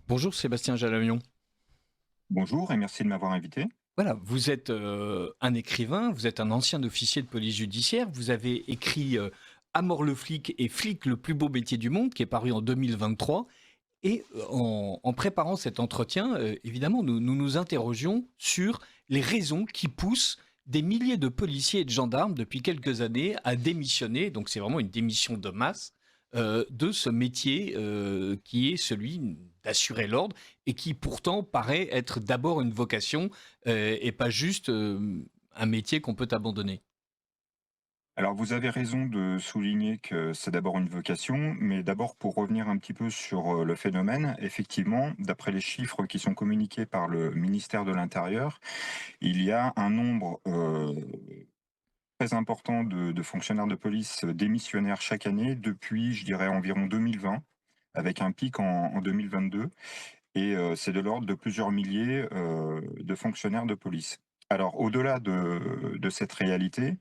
Bonjour Sébastien Jalamion. Bonjour et merci de m'avoir invité. Voilà, vous êtes un écrivain, vous êtes un ancien officier de police judiciaire, vous avez écrit À mort le flic et Flic le plus beau métier du monde, qui est paru en 2023. Et en préparant cet entretien, évidemment, nous nous interrogions sur les raisons qui poussent des milliers de policiers et de gendarmes depuis quelques années à démissionner. Donc c'est vraiment une démission de masse de ce métier qui est celui d'assurer l'ordre et qui pourtant paraît être d'abord une vocation et pas juste un métier qu'on peut abandonner. Alors vous avez raison de souligner que c'est d'abord une vocation, mais d'abord pour revenir un petit peu sur le phénomène, effectivement, d'après les chiffres qui sont communiqués par le ministère de l'Intérieur, il y a un nombre très important de fonctionnaires de police démissionnaires chaque année depuis, je dirais, environ 2020, avec un pic en 2022, et c'est de l'ordre de plusieurs milliers de fonctionnaires de police. Alors au-delà de cette réalité,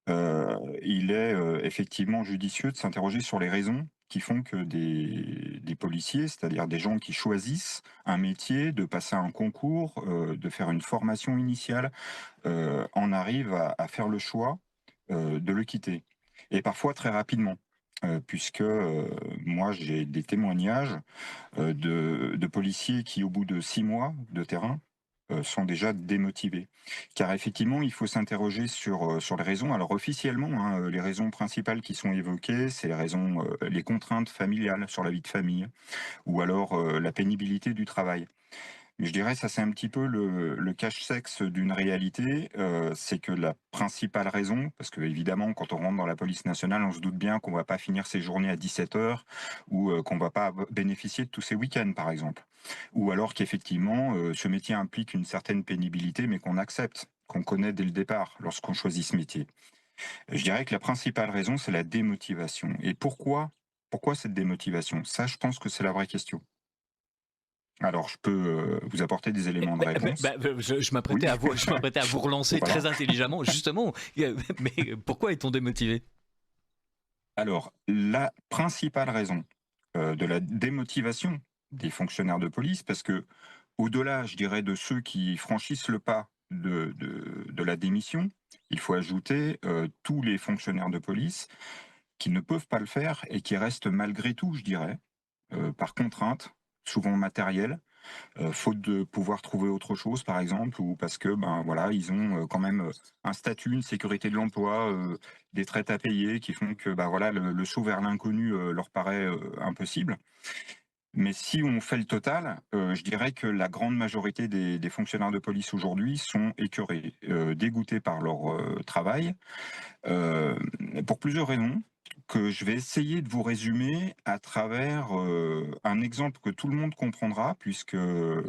il est, effectivement judicieux de s'interroger sur les raisons qui font que des policiers, c'est-à-dire des gens qui choisissent un métier, de passer un concours, de faire une formation initiale, en arrivent à faire le choix, de le quitter et parfois très rapidement. Puisque, moi j'ai des témoignages, de policiers qui au bout de 6 mois de terrain, sont déjà démotivés. Car effectivement, il faut s'interroger sur les raisons. Alors officiellement, hein, les raisons principales qui sont évoquées, c'est les raisons, les contraintes familiales sur la vie de famille ou alors, la pénibilité du travail. Je dirais ça c'est un petit peu le cache-sexe d'une réalité, c'est que la principale raison, parce que évidemment quand on rentre dans la police nationale, on se doute bien qu'on va pas finir ses journées à 17 heures ou, qu'on va pas bénéficier de tous ses week-ends par exemple. Ou alors qu'effectivement, ce métier implique une certaine pénibilité, mais qu'on accepte, qu'on connaît dès le départ lorsqu'on choisit ce métier. Je dirais que la principale raison, c'est la démotivation. Et pourquoi cette démotivation? Ça, je pense que c'est la vraie question. Alors je peux, vous apporter des éléments de réponse. Je m'apprêtais Oui, à vous, je m'apprêtais à vous relancer voilà. très intelligemment, justement. Mais pourquoi est-on démotivé? Alors, la principale raison, de la démotivation des fonctionnaires de police, parce que au delà je dirais, de ceux qui franchissent le pas de la démission, il faut ajouter, tous les fonctionnaires de police qui ne peuvent pas le faire et qui restent malgré tout, je dirais, par contrainte, souvent matérielle, faute de pouvoir trouver autre chose par exemple ou parce que, ben, voilà, ils ont, quand même, un statut, une sécurité de l'emploi, des traites à payer qui font que, bah, voilà, le saut vers l'inconnu, leur paraît, impossible. Mais si on fait le total, je dirais que la grande majorité des fonctionnaires de police aujourd'hui sont écœurés, dégoûtés par leur, travail, hem, pour plusieurs raisons que je vais essayer de vous résumer à travers, un exemple que tout le monde comprendra puisque,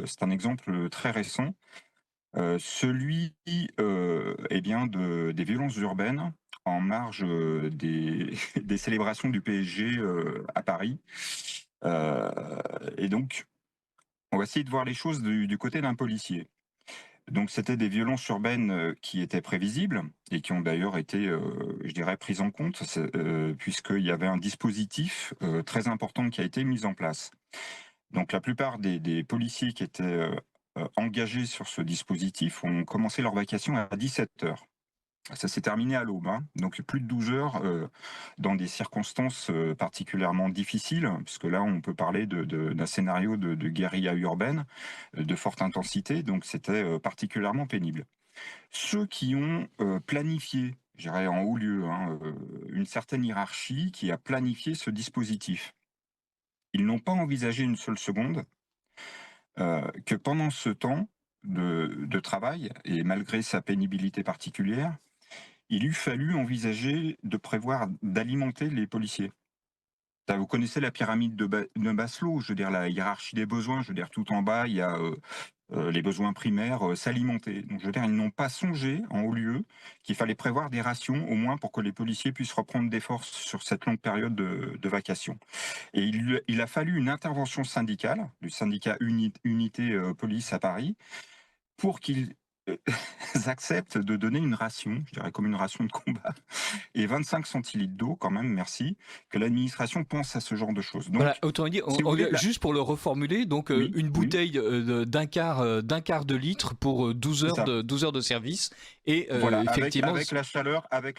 c'est un exemple, très récent, celui, eh bien des violences urbaines en marge, des des célébrations du PSG, à Paris, heu et donc on va essayer de voir les choses du côté d'un policier. Donc c'était des violences urbaines, qui étaient prévisibles et qui ont d'ailleurs été, je dirais prises en compte, puisqu'il y avait un dispositif, très important qui a été mis en place. Donc la plupart des policiers qui étaient, engagés sur ce dispositif ont commencé leur vacation à 17 heures. Ça s'est terminé à l'aube, hein, donc plus de 12 heures, dans des circonstances, particulièrement difficiles, puisque là, on peut parler d'un scénario de guérilla urbaine, de forte intensité, donc c'était, particulièrement pénible. Ceux qui ont, planifié, je dirais en haut lieu, hein, une certaine hiérarchie qui a planifié ce dispositif, ils n'ont pas envisagé une seule seconde, que pendant ce temps de travail et malgré sa pénibilité particulière, il eût fallu envisager de prévoir d'alimenter les policiers. Vous connaissez la pyramide de Maslow, je veux dire la hiérarchie des besoins, je veux dire tout en bas, il y a, les besoins primaires, s'alimenter. Donc je veux dire, ils n'ont pas songé en haut lieu qu'il fallait prévoir des rations au moins pour que les policiers puissent reprendre des forces sur cette longue période de vacation. Et il a fallu une intervention syndicale, du syndicat Unité, Police à Paris, pour qu'ils heu, acceptent de donner une ration, je dirais comme une ration de combat et 25 centilitres d'eau quand même, merci, que l'administration pense à ce genre de choses. Voilà, Donc, autrement dit, si vous voulez, la juste pour le reformuler, donc oui, une oui, bouteille d'un quart de litre pour c'est ça. 12 heures de service. Et Voilà, effectivement, avec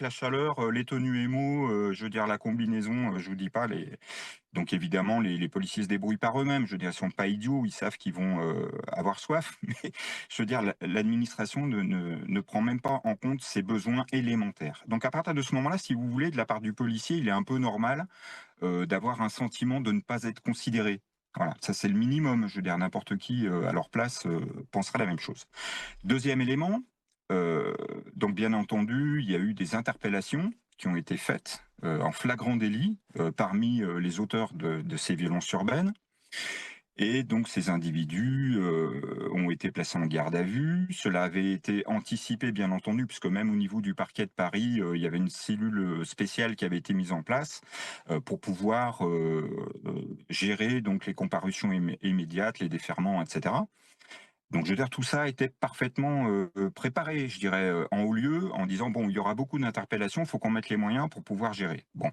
la chaleur, les tenues émo, je veux dire la combinaison, je vous dis pas les donc évidemment les policiers se débrouillent par eux-mêmes. Je veux dire, ils sont pas idiots, ils savent qu'ils vont, avoir soif, mais je veux dire l'administration ne prend même pas en compte ces besoins élémentaires. Donc à partir de ce moment-là, si vous voulez, de la part du policier, il est un peu normal, d'avoir un sentiment de ne pas être considéré. Voilà, ça c'est le minimum. Je veux dire n'importe qui, à leur place, penserait la même chose. Deuxième élément, heu, donc bien entendu, il y a eu des interpellations qui ont été faites, en flagrant délit, parmi, les auteurs de ces violences urbaines et donc ces individus, ont été placés en garde à vue. Cela avait été anticipé bien entendu puisque même au niveau du parquet de Paris, il y avait une cellule, spéciale qui avait été mise en place, pour pouvoir, gérer donc les comparutions immédiates, les déferments et cetera. Donc je veux dire, tout ça était parfaitement, préparé, je dirais, en haut lieu, en disant: «Bon, il y aura beaucoup d'interpellations, il faut qu'on mette les moyens pour pouvoir gérer». Bon,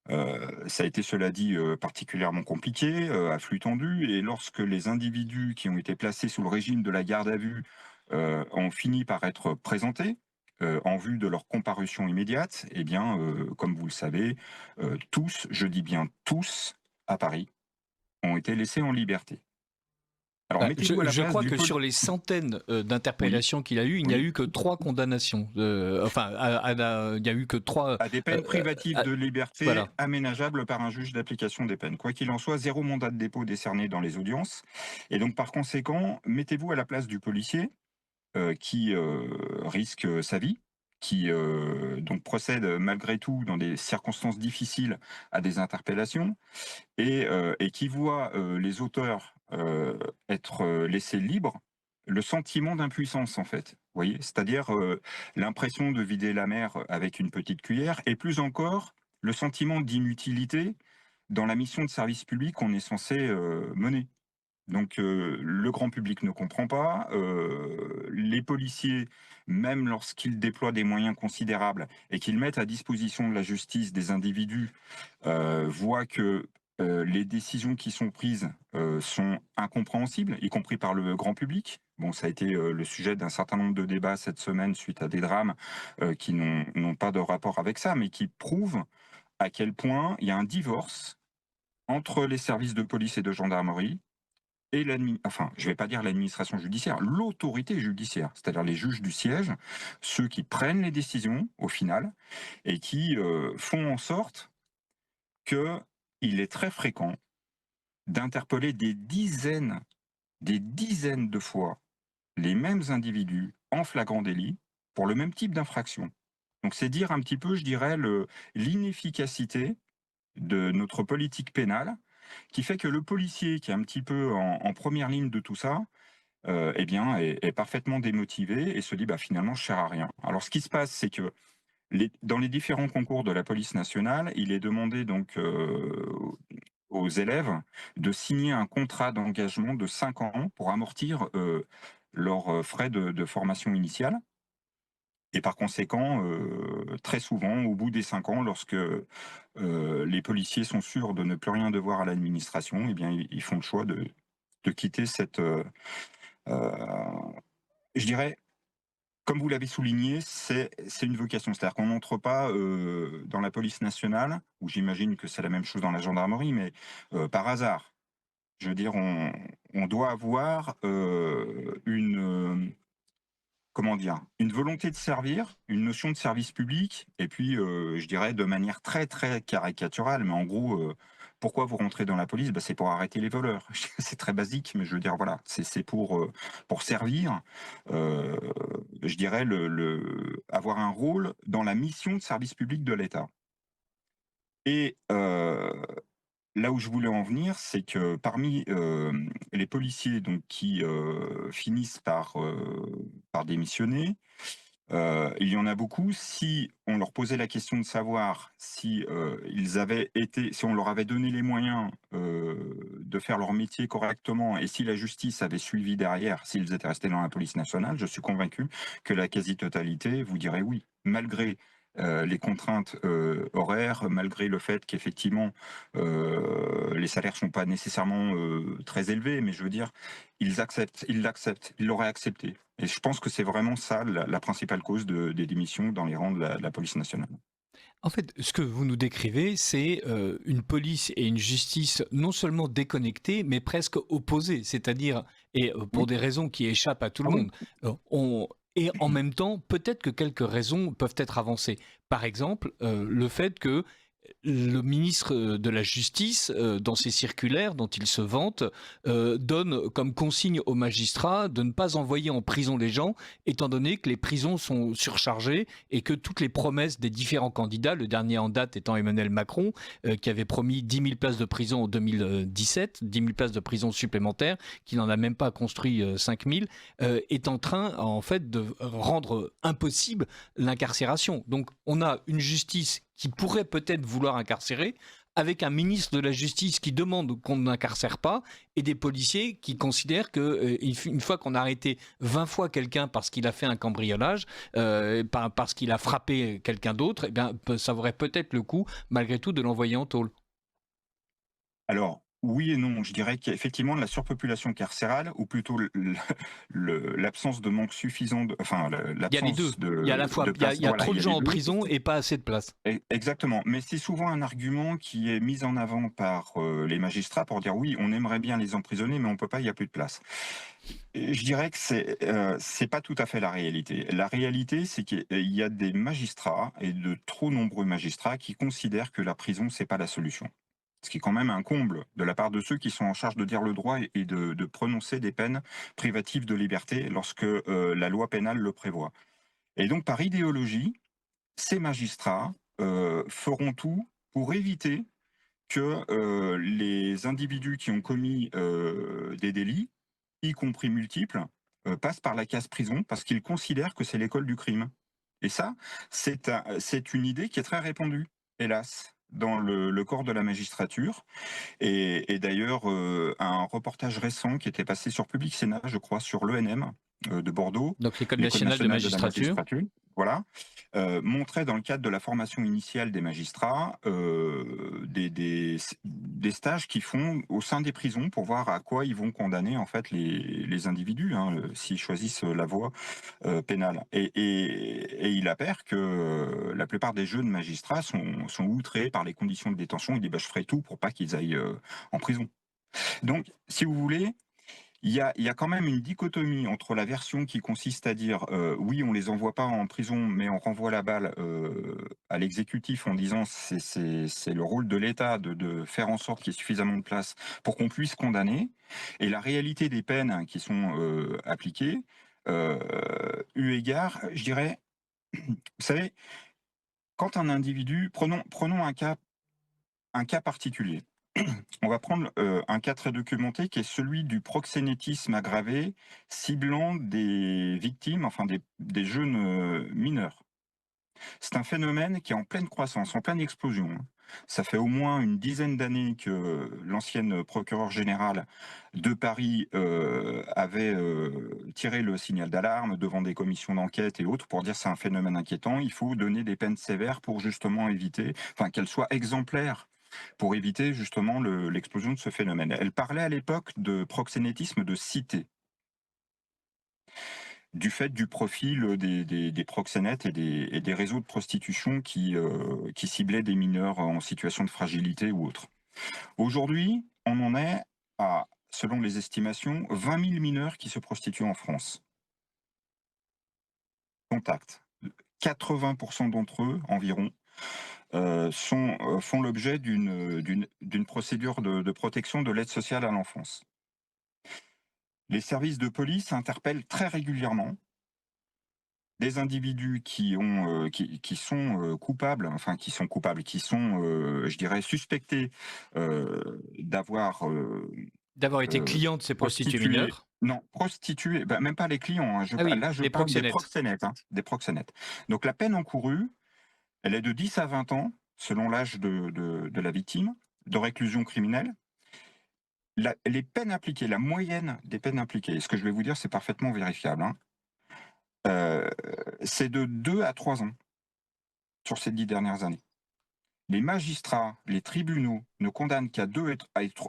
ça a été, cela dit, particulièrement compliqué, à flux tendu et lorsque les individus qui ont été placés sous le régime de la garde à vue, ont fini par être présentés, en vue de leur comparution immédiate, eh bien, comme vous le savez, tous, je dis bien tous, à Paris, ont été laissés en liberté. Alors bah, mettez-vous à la je place crois du que poli sur les centaines oui, d'interpellations qu'il a eu, il n'y a oui. eu que 3 condamnations. Enfin, il n'y a eu que 3. À des peines privatives de liberté Voilà. aménageables par un juge d'application des peines. Quoi qu'il en soit, 0 mandat de dépôt décerné dans les audiences et donc par conséquent, mettez-vous à la place du policier, qui, risque, sa vie, qui, donc procède, malgré tout dans des circonstances difficiles à des interpellations et qui voit, les auteurs, être, laissés libres, le sentiment d'impuissance, en fait. Vous voyez? C'est-à-dire, l'impression de vider la mer avec une petite cuillère et plus encore, le sentiment d'inutilité dans la mission de service public qu'on est censé, mener. Donc, le grand public ne comprend pas, les policiers, même lorsqu'ils déploient des moyens considérables et qu'ils mettent à disposition de la justice des individus, voient que, les décisions qui sont prises, sont incompréhensibles, y compris par le grand public. Bon, ça a été, le sujet d'un certain nombre de débats cette semaine suite à des drames, qui n'ont pas de rapport avec ça, mais qui prouvent à quel point il y a un divorce entre les services de police et de gendarmerie et enfin, je vais pas dire l'administration judiciaire, l'autorité judiciaire, c'est-à-dire les juges du siège, ceux qui prennent les décisions au final et qui, font en sorte qu'il est très fréquent d'interpeller des dizaines de fois les mêmes individus en flagrant délit pour le même type d'infraction. Donc c'est dire un petit peu, je dirais, l'inefficacité de notre politique pénale qui fait que le policier qui est un petit peu en première ligne de tout ça, eh bien, est parfaitement démotivé et se dit: «Bah, finalement, je sers à rien». Alors ce qui se passe, c'est que dans les différents concours de la police nationale, il est demandé donc, aux élèves de signer un contrat d'engagement de 5 ans pour amortir, leurs, frais de formation initiale et par conséquent, très souvent, au bout des 5 ans, lorsque, les policiers sont sûrs de ne plus rien devoir à l'administration, eh bien, ils font le choix de quitter cette, je dirais, comme vous l'avez souligné, c'est une vocation. C'est-à-dire qu'on n'entre pas, dans la police nationale, où j'imagine que c'est la même chose dans la gendarmerie, mais, par hasard. Je veux dire, on doit avoir, comment dire? Une volonté de servir, une notion de service public et puis, je dirais de manière très, très caricaturale, mais en gros, pourquoi vous rentrez dans la police? Bah, c'est pour arrêter les voleurs. C'est très basique, mais je veux dire, voilà, c'est pour servir, heu, je dirais avoir un rôle dans la mission de service public de l'État et là où je voulais en venir, c'est que parmi, les policiers donc qui, finissent par démissionner, il y en a beaucoup, si on leur posait la question de savoir si, ils avaient été si on leur avait donné les moyens, de faire leur métier correctement et si la justice avait suivi derrière, s'ils étaient restés dans la police nationale, je suis convaincu que la quasi-totalité vous dirait oui. Malgré les contraintes horaires, malgré le fait qu'effectivement les salaires sont pas nécessairement très élevés, mais je veux dire, ils l'acceptent, ils l'auraient accepté. Et je pense que c'est vraiment ça la principale cause des démissions dans les rangs de la police nationale. En fait, ce que vous nous décrivez, c'est une police et une justice non seulement déconnectées, mais presque opposées. C'est-à-dire, et pour Oui, des raisons qui échappent à tout le ah oui, monde, et en même temps, peut-être que quelques raisons peuvent être avancées. Par exemple, le fait que le ministre de la Justice, dans ses circulaires dont il se vante, donne comme consigne aux magistrats de ne pas envoyer en prison les gens, étant donné que les prisons sont surchargées et que toutes les promesses des différents candidats, le dernier en date étant Emmanuel Macron, qui avait promis 10 000 places de prison en 2017, 10 000 places de prison supplémentaires, qui n'en a même pas construit 5 000, est en train, en fait, de rendre impossible l'incarcération. Donc, on a une justice qui pourrait peut-être vouloir incarcérer, avec un ministre de la Justice qui demande qu'on n'incarcère pas, et des policiers qui considèrent que une fois qu'on a arrêté 20 fois quelqu'un parce qu'il a fait un cambriolage, parce qu'il a frappé quelqu'un d'autre, eh bien, ça vaudrait peut-être le coup, malgré tout, de l'envoyer en tôle. alors, oui et non. Je dirais qu'il y a effectivement de la surpopulation carcérale ou plutôt l'absence de manque suffisant de enfin, Il y a les deux. l'absence Il y a à la fois, de place. il y a Voilà, trop il de y a gens les en 2. prison et pas assez de place. Exactement, mais c'est souvent un argument qui est mis en avant par, les magistrats pour dire: «Oui, on aimerait bien les emprisonner, mais on peut pas, il y a plus de place». Et je dirais que c'est pas tout à fait la réalité. La réalité, c'est qu'il y a des magistrats et de trop nombreux magistrats qui considèrent que la prison, c'est pas la solution. Ce qui est quand même un comble de la part de ceux qui sont en charge de dire le droit et de prononcer des peines privatives de liberté lorsque, la loi pénale le prévoit. Et donc par idéologie, ces magistrats, feront tout pour éviter que, les individus qui ont commis, des délits, y compris multiples, passent par la case prison parce qu'ils considèrent que c'est l'école du crime. Et ça, c'est une idée qui est très répandue, hélas, dans le corps de la magistrature. Et d'ailleurs, un reportage récent qui était passé sur Public Sénat, je crois, sur l'ENM, de Bordeaux, Donc l'École l'École nationale de nationale de la magistrature. magistrature, voilà, montrait dans le cadre de la formation initiale des magistrats, des stages qu'ils font au sein des prisons pour voir à quoi ils vont condamner en fait les individus, hein, s'ils choisissent la voie pénale. Et il appert que la plupart des jeunes magistrats sont outrés par les conditions de détention. Ils disent bah, je ferai tout pour pas qu'ils aillent en prison. Donc, si vous voulez, il y a quand même une dichotomie entre la version qui consiste à dire oui, on les envoie pas en prison, mais on renvoie la balle à l'exécutif en disant c'est le rôle de l'État de faire en sorte qu'il y ait suffisamment de place pour qu'on puisse condamner, et la réalité des peines qui sont appliquées, eu égard, je dirais, vous savez, quand un individu, prenons un cas particulier. On va prendre un cas très documenté qui est celui du proxénétisme aggravé ciblant des victimes, enfin des jeunes mineurs. C'est un phénomène qui est en pleine croissance, en pleine explosion, hein. Ça fait au moins une dizaine d'années que l'ancienne procureure générale de Paris avait tiré le signal d'alarme devant des commissions d'enquête et autres pour dire c'est un phénomène inquiétant, il faut donner des peines sévères pour justement éviter, enfin qu'elles soient exemplaires pour éviter justement l'explosion de ce phénomène. Elle parlait à l'époque de proxénétisme de cité, du fait du profil des proxénètes et des réseaux de prostitution qui ciblaient des mineurs en situation de fragilité ou autre. Aujourd'hui, on en est à, selon les estimations, 20 000 mineurs qui se prostituent en France. Contact. 80% d'entre eux, environ, font l'objet d'une procédure de protection de l'aide sociale à l'enfance. Les services de police interpellent très régulièrement des individus qui sont coupables, qui sont, je dirais, suspectés d'avoir D'avoir été client de ces prostituées prostitué, mineures. non, prostitué, bah, même pas les clients, hein, Ah oui, là je les parle des proxénètes. proxénètes, hein, des proxénètes. Donc la peine encourue, elle est de 10 à 20 ans, selon l'âge de la victime, de réclusion criminelle. les peines appliquées, la moyenne des peines appliquées, et ce que je vais vous dire, c'est parfaitement vérifiable, hein, euh, c'est de 2 à 3 ans sur ces 10 dernières années. Les magistrats, les tribunaux ne condamnent qu'à 2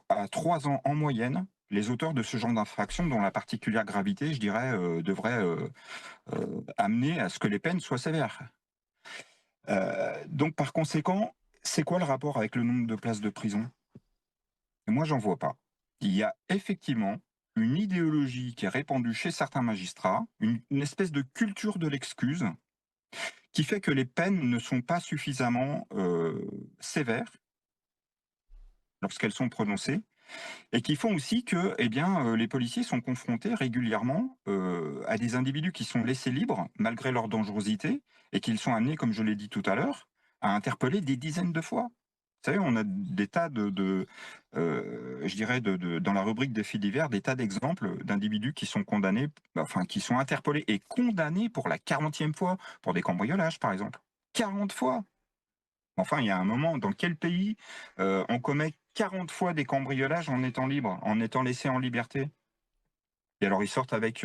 à 3 ans en moyenne les auteurs de ce genre d'infraction dont la particulière gravité, je dirais, devrait amener à ce que les peines soient sévères. Donc par conséquent, c'est quoi le rapport avec le nombre de places de prison? Moi, j'en vois pas. Il y a effectivement une idéologie qui est répandue chez certains magistrats, une espèce de culture de l'excuse, qui fait que les peines ne sont pas suffisamment sévères lorsqu'elles sont prononcées, et qui font aussi que, eh bien, les policiers sont confrontés régulièrement à des individus qui sont laissés libres malgré leur dangerosité, et qu'ils sont amenés, comme je l'ai dit tout à l'heure, à interpeller des dizaines de fois. Vous savez, on a des tas je dirais, dans la rubrique des faits divers, des tas d'exemples d'individus qui sont condamnés, enfin, qui sont interpellés et condamnés pour la 40e fois, pour des cambriolages, par exemple. 40 fois! Enfin, il y a un moment, dans quel pays on commet 40 fois des cambriolages en étant libre, en étant laissé en liberté? Et alors ils sortent avec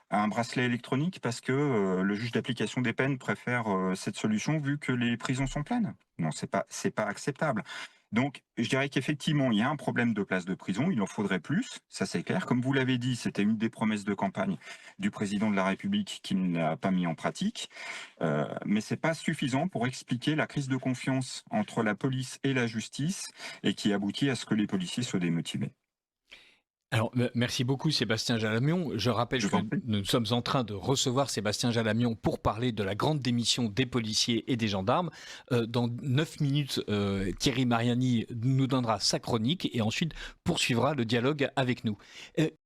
un bracelet électronique parce que le juge d'application des peines préfère cette solution vu que les prisons sont pleines. Non, c'est pas acceptable. Donc, je dirais qu'effectivement, il y a un problème de place de prison, il en faudrait plus, ça c'est clair. Comme vous l'avez dit, c'était une des promesses de campagne du président de la République qui ne l'a pas mis en pratique. Mais c'est pas suffisant pour expliquer la crise de confiance entre la police et la justice et qui aboutit à ce que les policiers soient démotivés. Alors, merci beaucoup Sébastien Jalamion. Je rappelle Je que vous en prie. nous sommes en train de recevoir Sébastien Jalamion pour parler de la grande démission des policiers et des gendarmes. Dans 9 minutes, Thierry Mariani nous donnera sa chronique et ensuite poursuivra le dialogue avec nous.